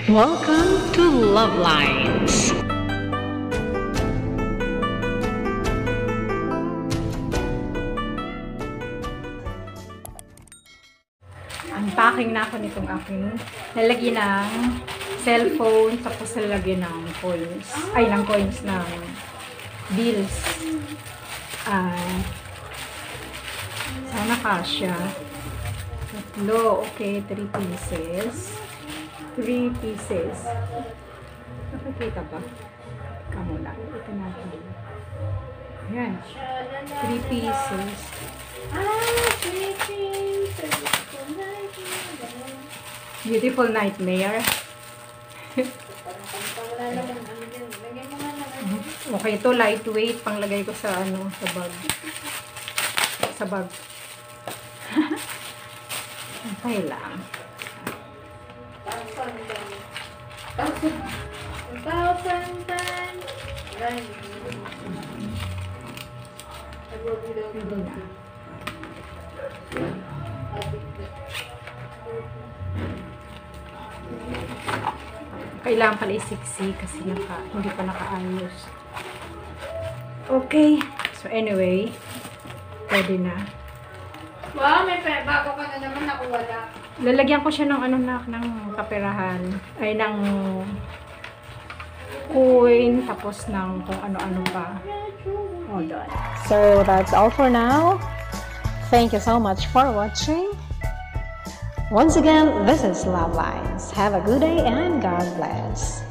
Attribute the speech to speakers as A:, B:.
A: Welcome to Love Lines.
B: Unpacking na ako nitong aking lalagyan ng cellphone, tapos lalagyan ng coins. Ay, ng coins ng bills. Sana kasya. Tatlo. Okay, 3 pieces. 3 pieces. Nakikita ba? Ika muna. Ito natin. Ayan. 3 pieces.
C: 3 pieces.
B: Beautiful nightmare. Okay, ito lightweight. Panglagay ko sa ano, sa bag. Sa bag. Okay lang.
C: 1,000 times.
B: Pwede na. Kailangan pala isiksi kasi hindi pa nakaayos. Okay. So anyway, pwede na.
C: Wow, may bago ka na naman, ako wala.
B: Lalagyan ko siya ng ano ng kaperahan. Ay, ng coin, tapos ng kung ano-ano pa. Hold on. So, that's all for now. Thank you so much for watching. Once again, this is Love Lines. Have a good day and God bless.